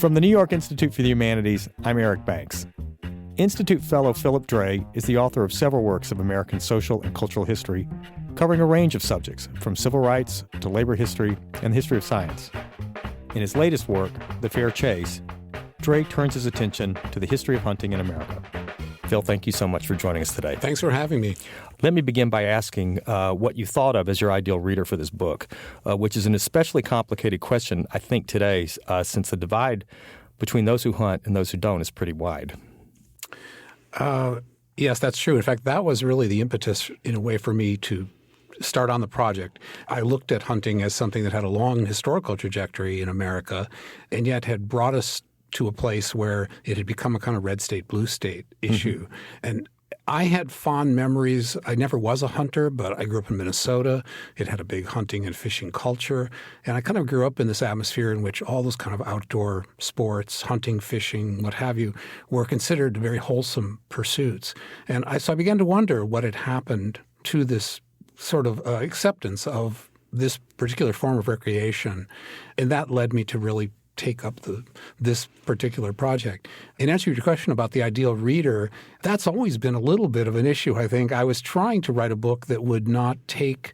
From the New York Institute for the Humanities, I'm Eric Banks. Institute Fellow Philip Dray is the author of several works of American social and cultural history, covering a range of subjects, from civil rights to labor history and the history of science. In his latest work, The Fair Chase, Dray turns his attention to the history of hunting in America. Phil, thank you so much for joining us today. Thanks for having me. Let me begin by asking what you thought of as your ideal reader for this book, which is an especially complicated question, I think, today, since the divide between those who hunt and those who don't is pretty wide. Yes, that's true. In fact, that was really the impetus, in a way, for me to start on the project. I looked at hunting as something that had a long historical trajectory in America and yet had brought us to a place where it had become a kind of red state, blue state issue. Mm-hmm. And I had fond memories. I never was a hunter, but I grew up in Minnesota. It had a big hunting and fishing culture. And I kind of grew up in this atmosphere in which all those kind of outdoor sports, hunting, fishing, what have you, were considered very wholesome pursuits. And so I began to wonder what had happened to this sort of acceptance of this particular form of recreation. And that led me to really take up this particular project. In answer to your question about the ideal reader, that's always been a little bit of an issue, I think. I was trying to write a book that would not take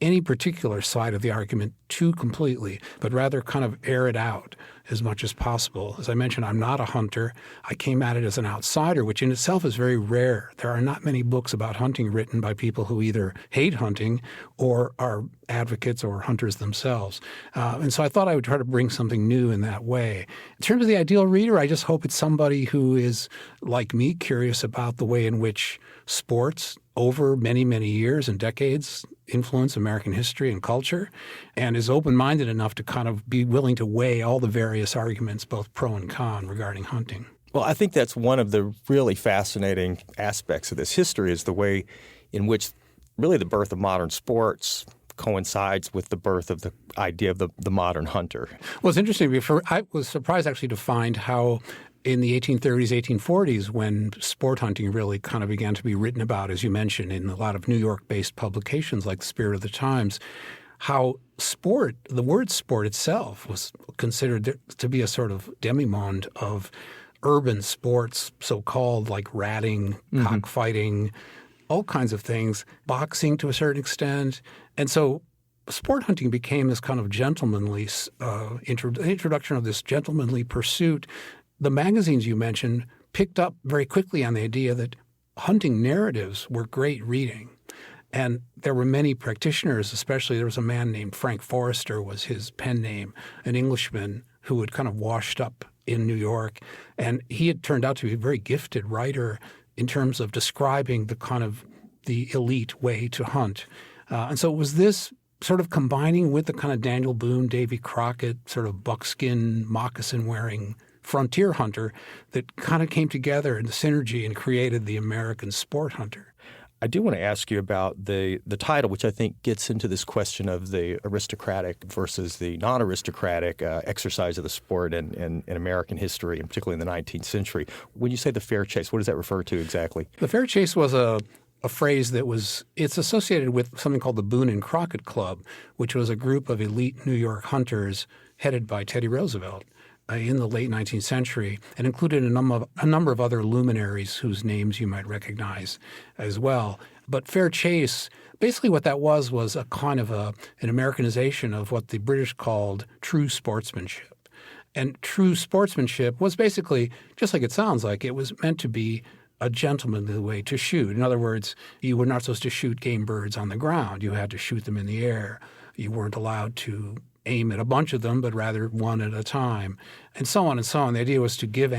any particular side of the argument too completely, but rather kind of air it out as much as possible. As I mentioned, I'm not a hunter. I came at it as an outsider, which in itself is very rare. There are not many books about hunting written by people who either hate hunting or are advocates or hunters themselves. And so I thought I would try to bring something new in that way. In terms of the ideal reader, I just hope it's somebody who is, like me, curious about the way in which sports over many, many years and decades influence American history and culture, and is open-minded enough to kind of be willing to weigh all the various arguments, both pro and con, regarding hunting. Well, I think that's one of the really fascinating aspects of this history is the way in which really the birth of modern sports coincides with the birth of the idea of the modern hunter. Well, it's interesting. I was surprised actually to find how in the 1830s, 1840s, when sport hunting really kind of began to be written about, as you mentioned, in a lot of New York-based publications like the Spirit of the Times, how sport, the word sport itself, was considered to be a sort of demimonde of urban sports, so-called, like ratting, cockfighting, all kinds of things, boxing to a certain extent. And so sport hunting became this kind of gentlemanly introduction of this gentlemanly pursuit. The magazines you mentioned picked up very quickly on the idea that hunting narratives were great reading. And there were many practitioners, especially there was a man named Frank Forrester was his pen name, an Englishman who had kind of washed up in New York. And he had turned out to be a very gifted writer in terms of describing the kind of the elite way to hunt. And so it was this sort of combining with the kind of Daniel Boone, Davy Crockett, sort of buckskin, moccasin-wearing frontier hunter that kind of came together in the synergy and created the American sport hunter. I do want to ask you about the title, which I think gets into this question of the aristocratic versus the non-aristocratic exercise of the sport in American history, and particularly in the 19th century. When you say the fair chase, what does that refer to exactly? The fair chase was a phrase it's associated with something called the Boone and Crockett Club, which was a group of elite New York hunters headed by Teddy Roosevelt in the late 19th century, and included a number of other luminaries whose names you might recognize as well. But fair chase, basically what that was a kind of an Americanization of what the British called true sportsmanship. And true sportsmanship was basically, just like it sounds like, it was meant to be a gentlemanly way to shoot. In other words, you were not supposed to shoot game birds on the ground. You had to shoot them in the air. You weren't allowed to aim at a bunch of them, but rather one at a time, and so on and so on. The idea was to give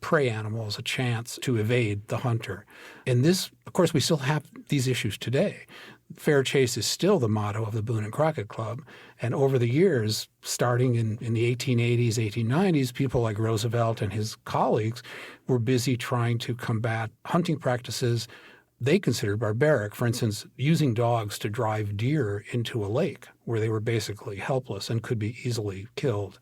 prey animals, a chance to evade the hunter. And this, of course, we still have these issues today. Fair chase is still the motto of the Boone and Crockett Club. And over the years, starting in the 1880s, 1890s, people like Roosevelt and his colleagues were busy trying to combat hunting practices they considered barbaric. For instance, using dogs to drive deer into a lake where they were basically helpless and could be easily killed,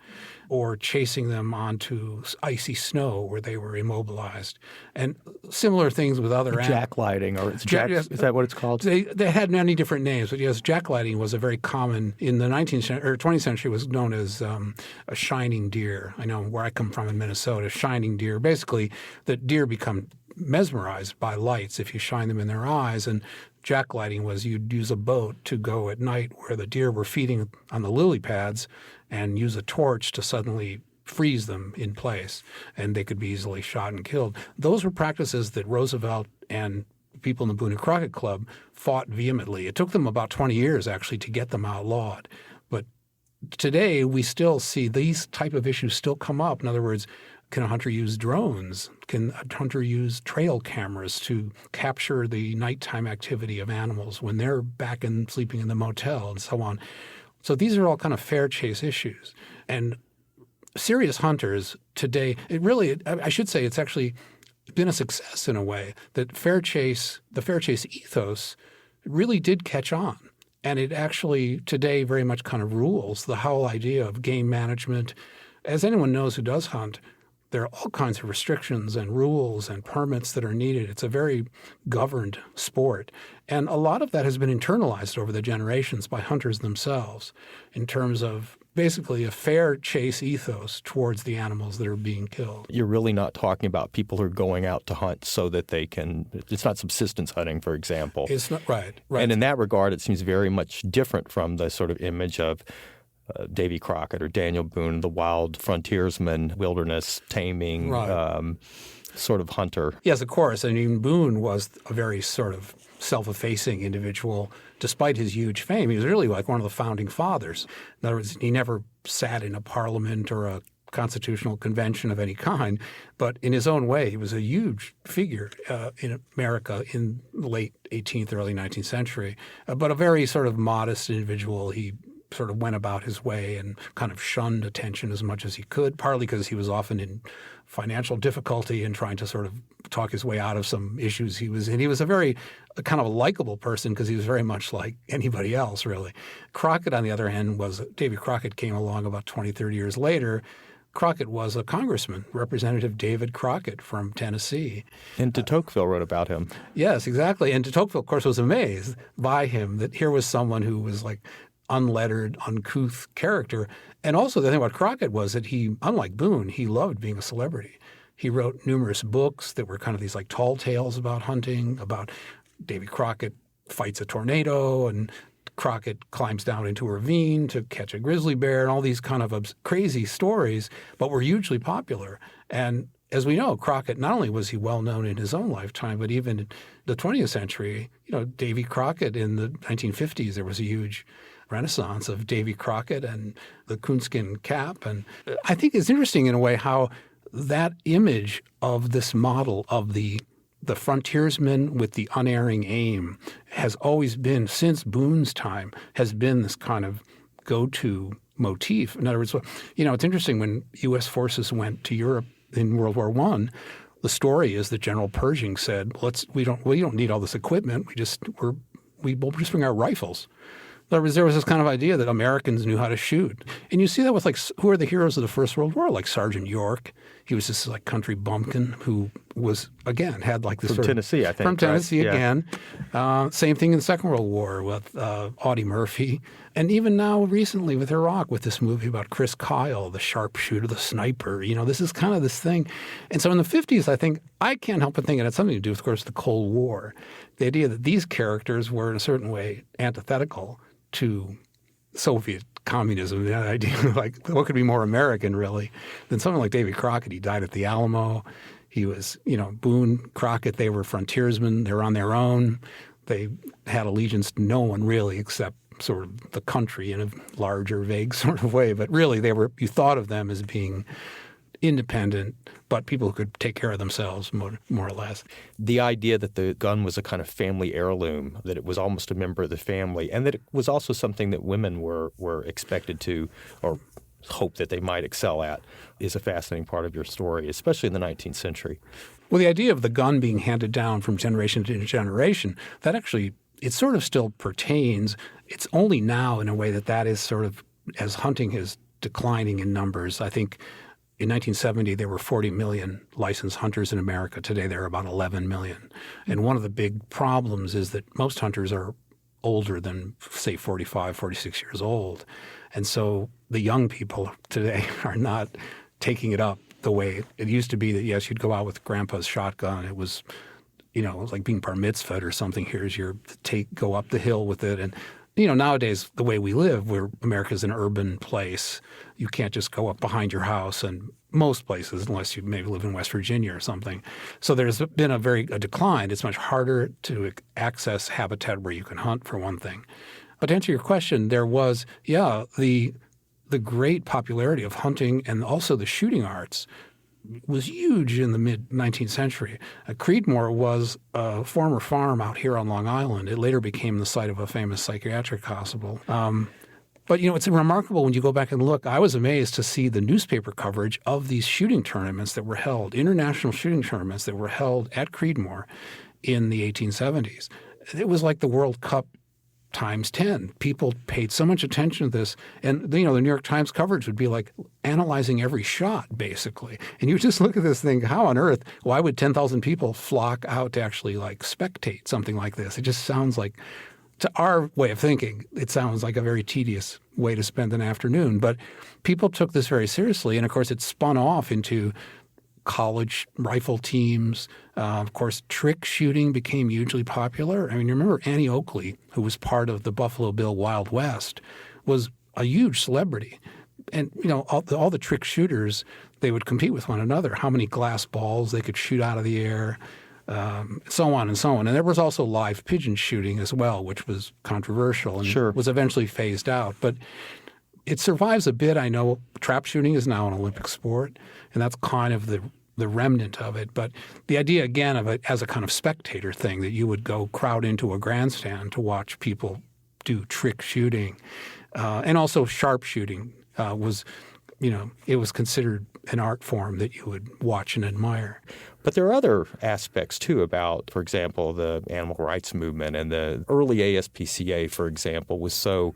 or chasing them onto icy snow where they were immobilized, and similar things with other animals. Jacklighting, or is that what it's called? They had many different names, but yes, jacklighting was a very common in the 19th or 20th century. Was known as a shining deer. I know where I come from in Minnesota, shining deer. Basically, the deer become mesmerized by lights if you shine them in their eyes. And jacklighting was you'd use a boat to go at night where the deer were feeding on the lily pads and use a torch to suddenly freeze them in place, and they could be easily shot and killed. Those were practices that Roosevelt and people in the Boone and Crockett Club fought vehemently. It took them about 20 years, actually, to get them outlawed. But today, we still see these type of issues still come up. In other words, can a hunter use drones? Can a hunter use trail cameras to capture the nighttime activity of animals when they're back and sleeping in the motel and so on? So these are all kind of fair chase issues. And serious hunters today, I should say it's actually been a success in a way that the fair chase ethos really did catch on. And it actually today very much kind of rules the whole idea of game management. As anyone knows who does hunt, there are all kinds of restrictions and rules and permits that are needed. It's a very governed sport. And a lot of that has been internalized over the generations by hunters themselves in terms of basically a fair chase ethos towards the animals that are being killed. You're really not talking about people who are going out to hunt so that they can – it's not subsistence hunting, for example. It's not – right. And in that regard, it seems very much different from the sort of image of Davy Crockett or Daniel Boone, the wild frontiersman, wilderness taming sort of hunter. Yes, of course. I mean, Boone was a very sort of self-effacing individual. Despite his huge fame, he was really like one of the founding fathers. In other words, he never sat in a parliament or a constitutional convention of any kind, but in his own way, he was a huge figure in America in the late 18th, early 19th century, but a very sort of modest individual. He sort of went about his way and kind of shunned attention as much as he could, partly because he was often in financial difficulty and trying to sort of talk his way out of some issues he was in. He was a very kind of a likable person because he was very much like anybody else, really. Crockett, on the other hand, Davy Crockett came along about 20, 30 years later. Crockett was a congressman, Representative David Crockett from Tennessee. And de Tocqueville wrote about him. Yes, exactly. And de Tocqueville, of course, was amazed by him that here was someone who was like unlettered, uncouth character. And also the thing about Crockett was that he, unlike Boone, he loved being a celebrity. He wrote numerous books that were kind of these like tall tales about hunting, about Davy Crockett fights a tornado and Crockett climbs down into a ravine to catch a grizzly bear and all these kind of crazy stories, but were hugely popular. And as we know, Crockett, not only was he well known in his own lifetime, but even in the 20th century, Davy Crockett in the 1950s, there was a huge renaissance of Davy Crockett and the coonskin cap. And I think it's interesting in a way how that image of this model of the frontiersman with the unerring aim has always been, since Boone's time, has been this kind of go-to motif. In other words, it's interesting when U.S. forces went to Europe in World War I, the story is that General Pershing said, we don't need all this equipment. We'll just bring our rifles. There was this kind of idea that Americans knew how to shoot. And you see that with who are the heroes of the First World War? Like Sergeant York. He was this country bumpkin who was, again, had this from Tennessee, I think. From Tennessee, right? Again. Yeah. Same thing in the Second World War with Audie Murphy. And even now recently with Iraq with this movie about Chris Kyle, the sharpshooter, the sniper. This is kind of this thing. And so in the 50s, I think, I can't help but think it had something to do with, of course, the Cold War. The idea that these characters were in a certain way antithetical to Soviet communism, the idea what could be more American really than something like Davy Crockett. He died at the Alamo. He was, Boone, Crockett, they were frontiersmen. They were on their own. They had allegiance to no one really except sort of the country in a larger, vague sort of way. But really you thought of them as being independent, but people who could take care of themselves more or less. The idea that the gun was a kind of family heirloom, that it was almost a member of the family, and that it was also something that women were expected to, or hope that they might excel at is a fascinating part of your story, especially in the 19th century. Well, the idea of the gun being handed down from generation to generation, that actually, it sort of still pertains. It's only now in a way that is sort of, as hunting is declining in numbers. I think in 1970, there were 40 million licensed hunters in America. Today, there are about 11 million. And one of the big problems is that most hunters are older than, say, 45, 46 years old. And so the young people today are not taking it up the way it used to be that, yes, you'd go out with grandpa's shotgun. It was, it was like being bar mitzvahed or something. Here's your go up the hill with it. And, nowadays, the way we live, where America's an urban place, you can't just go up behind your house and most places, unless you maybe live in West Virginia or something. So there's been a decline. It's much harder to access habitat where you can hunt, for one thing. But to answer your question, there was, the great popularity of hunting and also the shooting arts was huge in the mid-19th century. Creedmoor was a former farm out here on Long Island. It later became the site of a famous psychiatric hospital. But, it's remarkable when you go back and look. I was amazed to see the newspaper coverage of these shooting tournaments that were held, international shooting tournaments that were held at Creedmoor in the 1870s. It was like the World Cup times 10. People paid so much attention to this. And, the New York Times coverage would be like analyzing every shot, basically. And you just look at this thing, how on earth, why would 10,000 people flock out to actually spectate something like this? It just sounds like, to our way of thinking, it sounds like a very tedious way to spend an afternoon. But people took this very seriously. And, of course, it spun off into college rifle teams. Of course, trick shooting became hugely popular. I mean, you remember Annie Oakley, who was part of the Buffalo Bill Wild West, was a huge celebrity. And, all the trick shooters, they would compete with one another, how many glass balls they could shoot out of the air, so on and so on. And there was also live pigeon shooting as well, which was controversial and was eventually phased out. But it survives a bit. I know trap shooting is now an Olympic sport, and that's kind of the remnant of it. But the idea, again, of it as a kind of spectator thing, that you would go crowd into a grandstand to watch people do trick shooting, and also sharpshooting was, it was considered an art form that you would watch and admire. But there are other aspects, too, about, for example, the animal rights movement. And the early ASPCA, for example, was so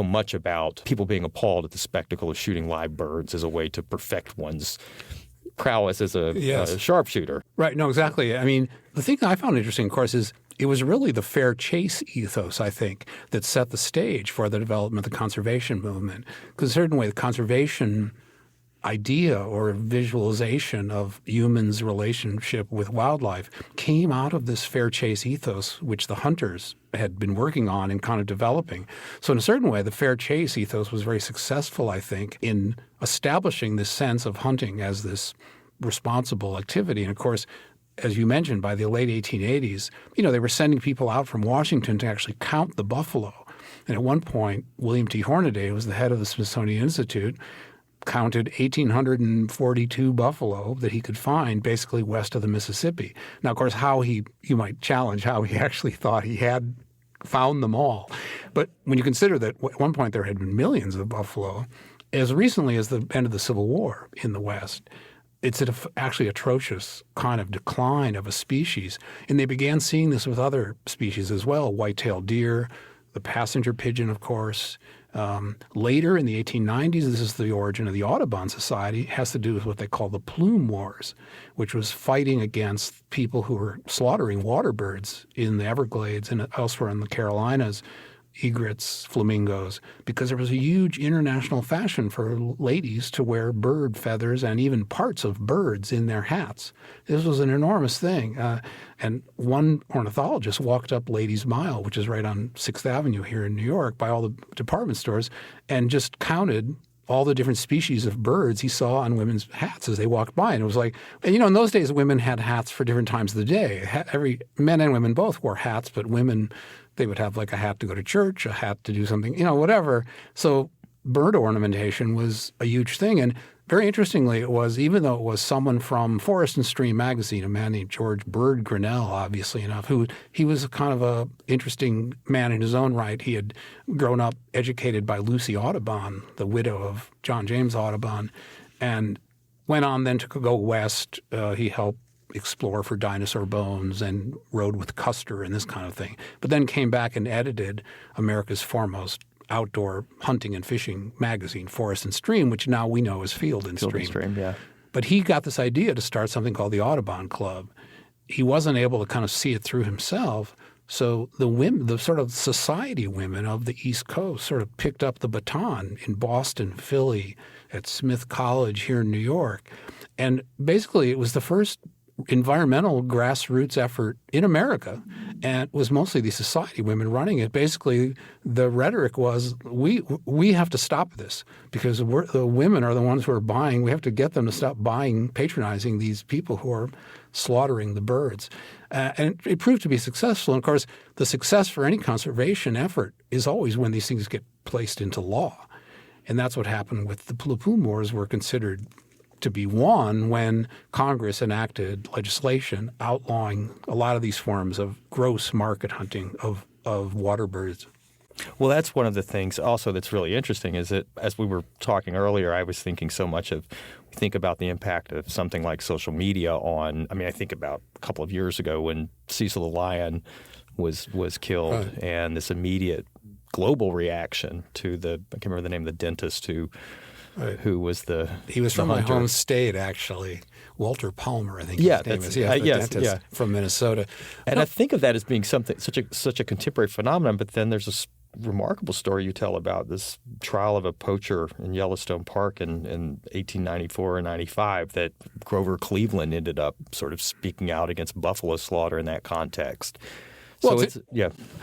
much about people being appalled at the spectacle of shooting live birds as a way to perfect one's prowess as a sharpshooter. Right. No, exactly. I mean, the thing that I found interesting, of course, is it was really the fair chase ethos, I think, that set the stage for the development of the conservation movement. Because in a certain way, the conservation idea or visualization of humans' relationship with wildlife came out of this fair chase ethos, which the hunters had been working on and kind of developing. So in a certain way, the fair chase ethos was very successful, I think, in establishing this sense of hunting as this responsible activity. And of course, as you mentioned, by the late 1880s, they were sending people out from Washington to actually count the buffalo. And at one point, William T. Hornaday, who was the head of the Smithsonian Institute, counted 1,842 buffalo that he could find basically west of the Mississippi. Now, of course, you might challenge how he actually thought he had found them all. But when you consider that at one point there had been millions of buffalo, as recently as the end of the Civil War in the West, it's actually atrocious kind of decline of a species. And they began seeing this with other species as well, white-tailed deer, the passenger pigeon, of course. Later in the 1890s, this is the origin of the Audubon Society. It has to do with what they call the Plume Wars, which was fighting against people who were slaughtering water birds in the Everglades and elsewhere in the Carolinas, egrets, flamingos, because there was a huge international fashion for ladies to wear bird feathers and even parts of birds in their hats. This was an enormous thing. And one ornithologist walked up Ladies Mile, which is right on 6th Avenue here in New York, by all the department stores, and just counted all the different species of birds he saw on women's hats as they walked by. And it was like, and in those days, women had hats for different times of the day. Men and women both wore hats, but women, they would have like a hat to go to church, a hat to do something, whatever. So bird ornamentation was a huge thing. And very interestingly, it was, even though it was someone from Forest and Stream magazine, a man named George Bird Grinnell, obviously enough, he was kind of a interesting man in his own right. He had grown up educated by Lucy Audubon, the widow of John James Audubon, and went on then to go west. He helped explore for dinosaur bones and rode with Custer and this kind of thing, but then came back and edited America's foremost outdoor hunting and fishing magazine, Forest and Stream, which now we know as Field and Stream. Yeah. But he got this idea to start something called the Audubon Club. He wasn't able to kind of see it through himself, so the women, the sort of society women of the East Coast sort of picked up the baton in Boston, Philly, at Smith College here in New York. And basically it was the first environmental grassroots effort in America, and it was mostly the society women running it. Basically, the rhetoric was, we have to stop this because the women are the ones who are buying. We have to get them to stop buying, patronizing these people who are slaughtering the birds. And it proved to be successful. And of course, the success for any conservation effort is always when these things get placed into law. And that's what happened with the Plume Wars were considered to be won when Congress enacted legislation outlawing a lot of these forms of gross market hunting of water birds. Well, that's one of the things also that's really interesting is that as we were talking earlier, I was thinking so much of think about the impact of something like social media on – I think about a couple of years ago when Cecil the lion was killed and this immediate global reaction to I can't remember the name of the dentist who was he was from my home state, actually. Walter Palmer, I think his name is. The dentist from Minnesota. And I think of that as being such a contemporary phenomenon, but then there's this remarkable story you tell about this trial of a poacher in Yellowstone Park in 1894 or 95 that Grover Cleveland ended up sort of speaking out against buffalo slaughter in that context. Well, I was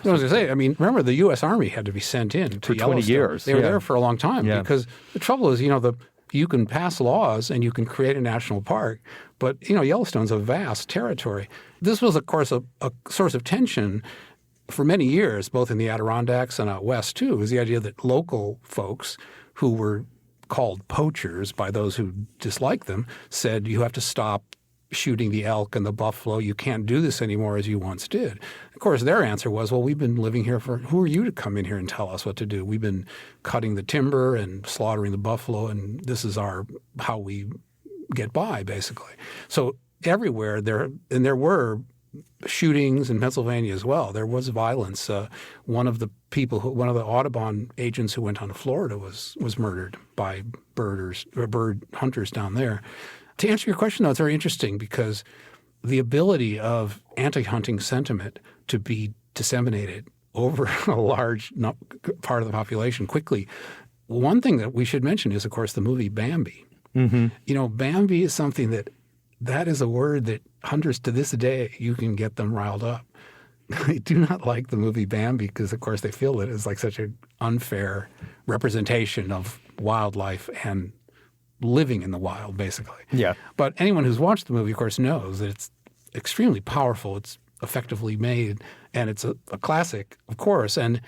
going to say, remember the U.S. Army had to be sent in to for 20 years. They were there for a long time because the trouble is, you can pass laws and you can create a national park, but, Yellowstone's a vast territory. This was, of course, a source of tension for many years, both in the Adirondacks and out west, too, is the idea that local folks who were called poachers by those who disliked them said you have to stop shooting the elk and the buffalo. You can't do this anymore as you once did. Of course, their answer was, well, we've been living here who are you to come in here and tell us what to do? We've been cutting the timber and slaughtering the buffalo, and this is how we get by, basically. So everywhere there were shootings in Pennsylvania as well. There was violence. One of the Audubon agents who went on to Florida was murdered by bird hunters down there. To answer your question, though, it's very interesting because the ability of anti-hunting sentiment to be disseminated over a large part of the population quickly. One thing that we should mention is, of course, the movie Bambi. Mm-hmm. Bambi is something that is a word that hunters to this day, you can get them riled up. They do not like the movie Bambi because, of course, they feel it is like such an unfair representation of wildlife and living in the wild, basically. Yeah. But anyone who's watched the movie, of course, knows that it's extremely powerful. It's effectively made, and it's a classic, of course. And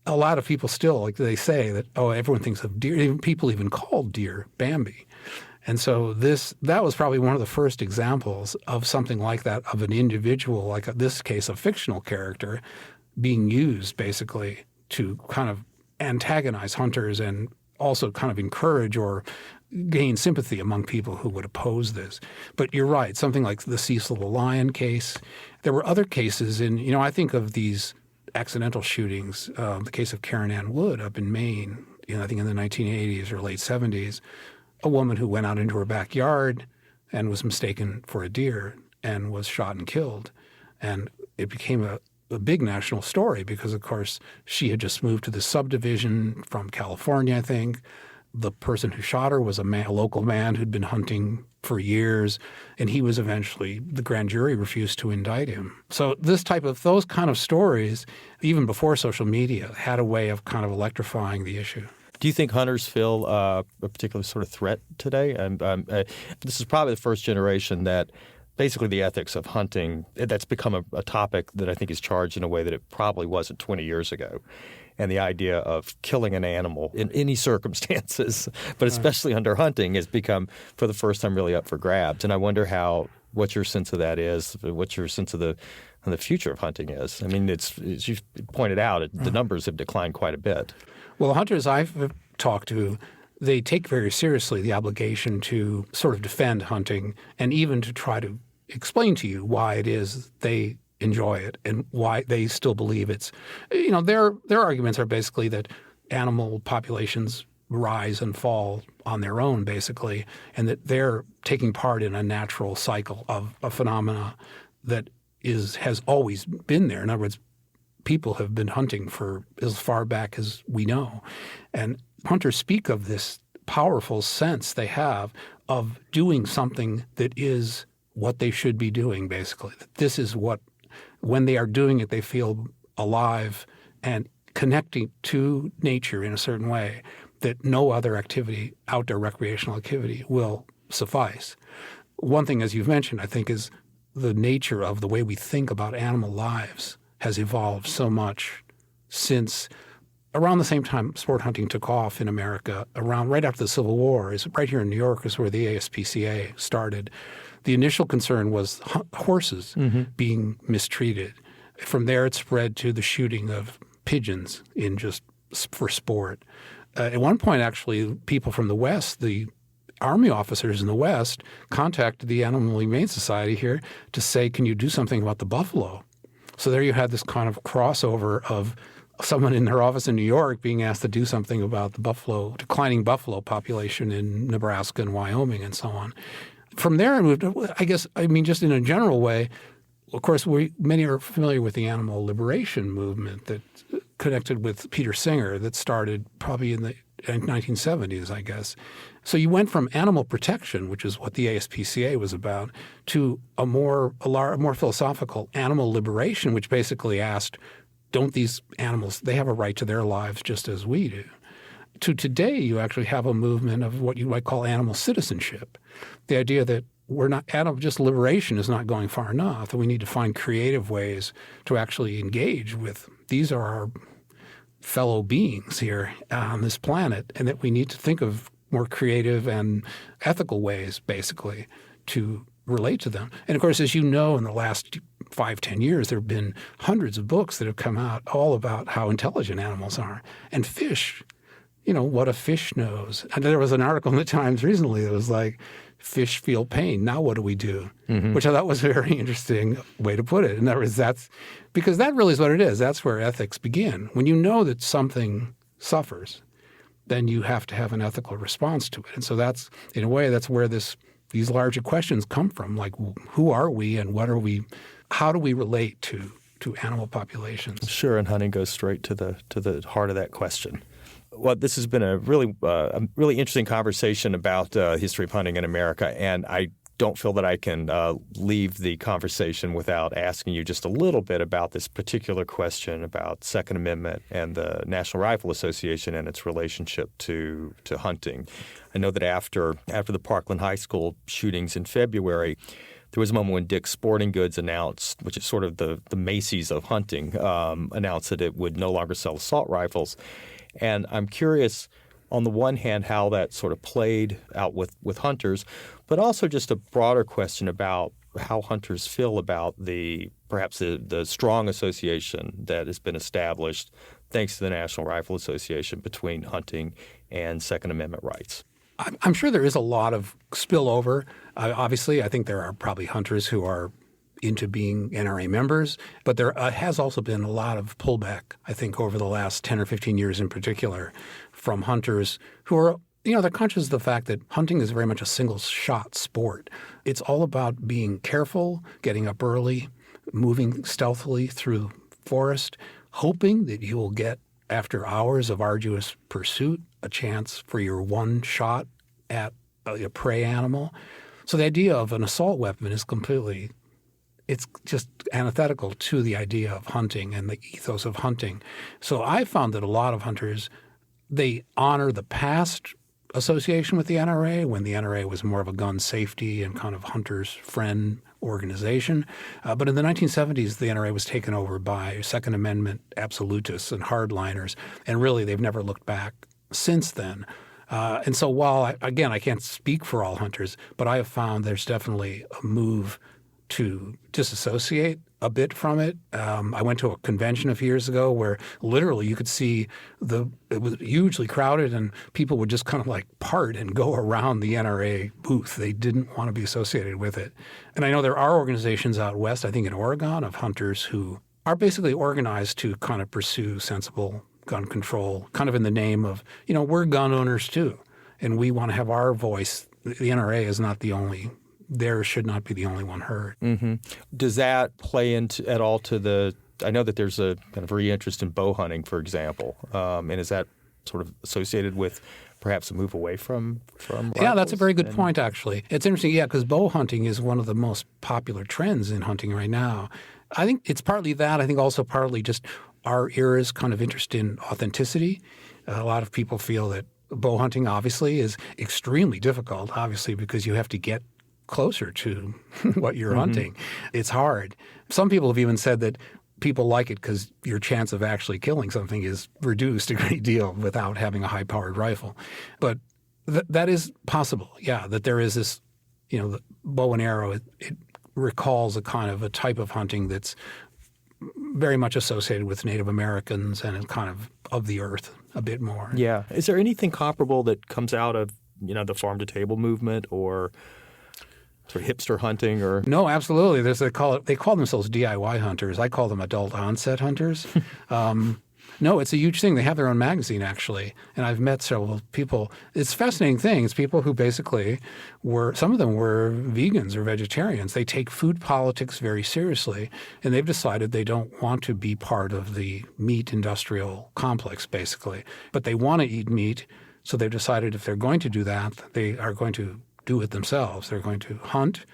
a lot of people still, like they say that, everyone thinks of deer. Even people even called deer Bambi. And so that was probably one of the first examples of something like that, of an individual, like in this case, a fictional character, being used basically to kind of antagonize hunters and also kind of encourage or gain sympathy among people who would oppose this. But you're right, something like the Cecil the lion case. There were other cases I think of these accidental shootings, the case of Karen Ann Wood up in Maine, I think in the 1980s or late 70s, a woman who went out into her backyard and was mistaken for a deer and was shot and killed. And it became a big national story because, of course, she had just moved to the subdivision from California, I think. The person who shot her was a local man who'd been hunting for years, and he was the grand jury refused to indict him. So those kind of stories, even before social media, had a way of kind of electrifying the issue. Do you think hunters feel a particular sort of threat today? This is probably the first generation that basically the ethics of hunting, that's become a topic that I think is charged in a way that it probably wasn't 20 years ago. And the idea of killing an animal in any circumstances, but especially under hunting, has become, for the first time, really up for grabs. And I wonder what your sense of that is, what your sense of the future of hunting is. I mean, it's as you pointed out, the numbers have declined quite a bit. Well, the hunters I've talked to, they take very seriously the obligation to sort of defend hunting and even to try to explain to you why it is they enjoy it and why they still believe it's – their arguments are basically that animal populations rise and fall on their own basically, and that they're taking part in a natural cycle of a phenomena that has always been there. In other words, people have been hunting for as far back as we know. And hunters speak of this powerful sense they have of doing something that is what they should be doing, basically. That this is what, when they are doing it, they feel alive and connecting to nature in a certain way that no other activity, outdoor recreational activity, will suffice. One thing, as you've mentioned, I think is the nature of the way we think about animal lives has evolved so much since around the same time sport hunting took off in America, around right after the Civil War, is right here in New York is where the ASPCA started. The initial concern was horses being mistreated. From there, it spread to the shooting of pigeons in just for sport. At one point, actually, people from the West, the Army officers in the West, contacted the Animal Humane Society here to say, can you do something about the buffalo? So there you had this kind of crossover of someone in their office in New York being asked to do something about the declining buffalo population in Nebraska and Wyoming and so on. From there, I moved, just in a general way, of course, many are familiar with the animal liberation movement that connected with Peter Singer that started probably in the 1970s, I guess. So you went from animal protection, which is what the ASPCA was about, to a more philosophical animal liberation, which basically asked, don't these animals, they have a right to their lives just as we do. To today, you actually have a movement of what you might call animal citizenship. The idea that just liberation is not going far enough, that we need to find creative ways to actually engage with. These are our fellow beings here on this planet, and that we need to think of more creative and ethical ways, basically, to relate to them. And of course, as you know, in the last 5-10 years, there have been hundreds of books that have come out all about how intelligent animals are. And fish, what a fish knows. And there was an article in the Times recently that was like, fish feel pain. Now what do we do? Which I thought was a very interesting way to put it. In other words, because that really is what it is. That's where ethics begin. When you know that something suffers, then you have to have an ethical response to it. And so that's, in a way, that's where these larger questions come from. Like, who are we and what are we? How do we relate to animal populations? Sure, and hunting goes straight to the heart of that question. Well, this has been a really interesting conversation about history of hunting in America, and I don't feel that I can leave the conversation without asking you just a little bit about this particular question about Second Amendment and the National Rifle Association and its relationship to hunting. I know that after the Parkland High School shootings in February, there was a moment when Dick's Sporting Goods announced, which is sort of the Macy's of hunting, announced that it would no longer sell assault rifles. And I'm curious, on the one hand, how that sort of played out with hunters, but also just a broader question about how hunters feel about perhaps the strong association that has been established thanks to the National Rifle Association between hunting and Second Amendment rights. I'm sure there is a lot of spillover. Obviously, I think there are probably hunters who are into being NRA members, but there has also been a lot of pullback, I think, over the last 10 or 15 years in particular from hunters who are, they're conscious of the fact that hunting is very much a single-shot sport. It's all about being careful, getting up early, moving stealthily through forest, hoping that you will get, after hours of arduous pursuit, a chance for your one shot at a prey animal. So the idea of an assault weapon is it's just antithetical to the idea of hunting and the ethos of hunting. So I found that a lot of hunters, they honor the past association with the NRA when the NRA was more of a gun safety and kind of hunter's friend organization. But in the 1970s, the NRA was taken over by Second Amendment absolutists and hardliners, and really they've never looked back since then. And so while, I can't speak for all hunters, but I have found there's definitely a move to disassociate a bit from it. I went to a convention a few years ago where literally you could see it was hugely crowded and people would just kind of like part and go around the NRA booth. They didn't want to be associated with it. And I know there are organizations out west, I think in Oregon, of hunters who are basically organized to kind of pursue sensible gun control, kind of in the name of, we're gun owners too, and we want to have our voice. The NRA is not the only there should not be the only one heard. Mm-hmm. Does that play into at all to the – I know that there's a kind of re-interest in bow hunting, for example. And is that sort of associated with perhaps a move away from rifles? Yeah, that's a very good point, actually. It's interesting, because bow hunting is one of the most popular trends in hunting right now. I think it's partly that. I think also partly just our era's kind of interest in authenticity. A lot of people feel that bow hunting obviously is extremely difficult, obviously, because you have to get closer to what you're hunting. It's hard. Some people have even said that people like it because your chance of actually killing something is reduced a great deal without having a high-powered rifle. But that is possible, that there is this, the bow and arrow, it recalls a kind of a type of hunting that's very much associated with Native Americans and kind of the earth a bit more. Yeah. Is there anything comparable that comes out of, the farm-to-table movement or sort of hipster hunting or? No, absolutely. They call themselves DIY hunters. I call them adult onset hunters. No, it's a huge thing. They have their own magazine, actually. And I've met several people. It's a fascinating thing. It's people who basically some of them were vegans or vegetarians. They take food politics very seriously, and they've decided they don't want to be part of the meat industrial complex, basically. But they want to eat meat, so they've decided if they're going to do that, they are going to do it themselves. They're going to hunt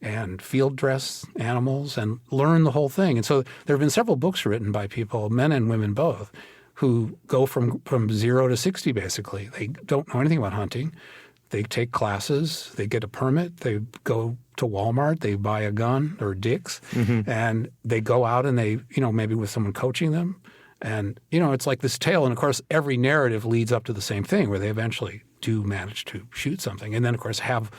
and field dress animals and learn the whole thing. And so there have been several books written by people, men and women both, who go from 0 to 60 basically. They don't know anything about hunting. They take classes. They get a permit. They go to Walmart. They buy a gun or Dick's, and they go out and they, maybe with someone coaching them. And, it's like this tale. And, of course, every narrative leads up to the same thing where they eventually do manage to shoot something. And then, of course, have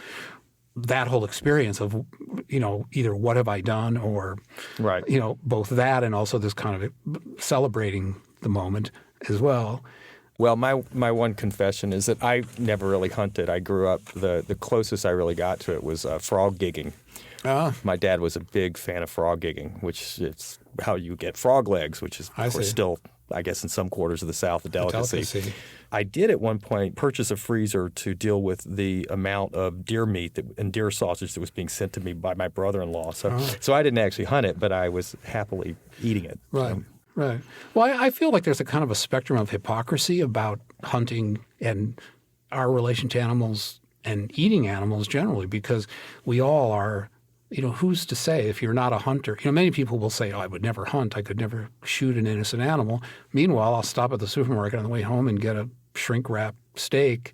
that whole experience of, either what have I done or, right. Both that and also this kind of celebrating the moment as well. Well, my one confession is that I never really hunted. I grew up, the closest I really got to it was frog gigging. My dad was a big fan of frog gigging, which is how you get frog legs, which is, of course, still, I guess, in some quarters of the South, a delicacy. I did at one point purchase a freezer to deal with the amount of deer meat and deer sausage that was being sent to me by my brother-in-law. So I didn't actually hunt it, but I was happily eating it. Right. Right. Well, I feel like there's a kind of a spectrum of hypocrisy about hunting and our relation to animals and eating animals generally, because we all are, who's to say if you're not a hunter? Many people will say, I would never hunt. I could never shoot an innocent animal. Meanwhile, I'll stop at the supermarket on the way home and get a shrink-wrapped steak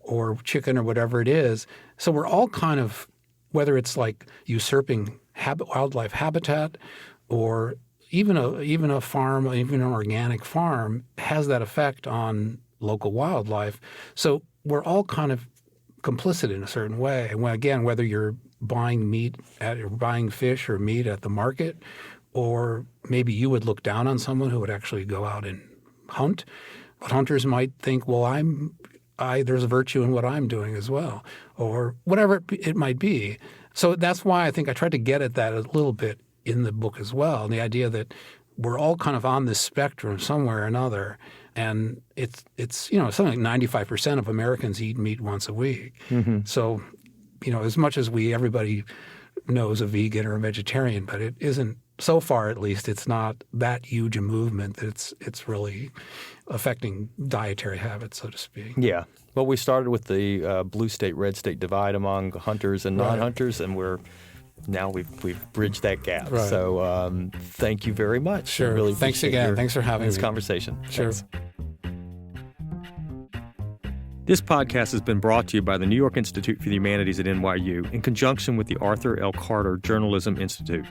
or chicken or whatever it is. So we're all kind of, whether it's like usurping wildlife habitat or even a farm, even an organic farm has that effect on local wildlife. So we're all kind of complicit in a certain way. And again, whether you're buying buying fish or meat at the market, or maybe you would look down on someone who would actually go out and hunt, but hunters might think, well, there's a virtue in what I'm doing as well, or whatever it might be. So that's why I think I tried to get at that a little bit in the book as well, and the idea that we're all kind of on this spectrum somewhere or another, and it's something like 95% of Americans eat meat once a week. So, as much as everybody knows a vegan or a vegetarian, but it isn't, so far at least, it's not that huge a movement that it's really affecting dietary habits, so to speak. Yeah. Well, we started with the blue state, red state divide among hunters and non-hunters, and now we've bridged that gap. Right. So thank you very much. Sure. Really Thanks again. Thanks for having this me. conversation. Sure. Thanks. This podcast has been brought to you by the New York Institute for the Humanities at NYU in conjunction with the Arthur L. Carter Journalism Institute.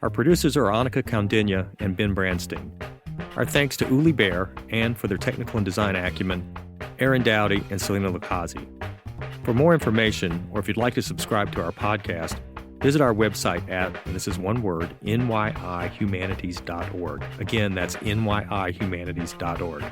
Our producers are Annika Kaundinya and Ben Branstein. Our thanks to Uli Baer and, for their technical and design acumen, Aaron Dowdy and Selena Lucasi. For more information, or if you'd like to subscribe to our podcast, visit our website at, and this is one word, nyihumanities.org. Again, that's nyihumanities.org.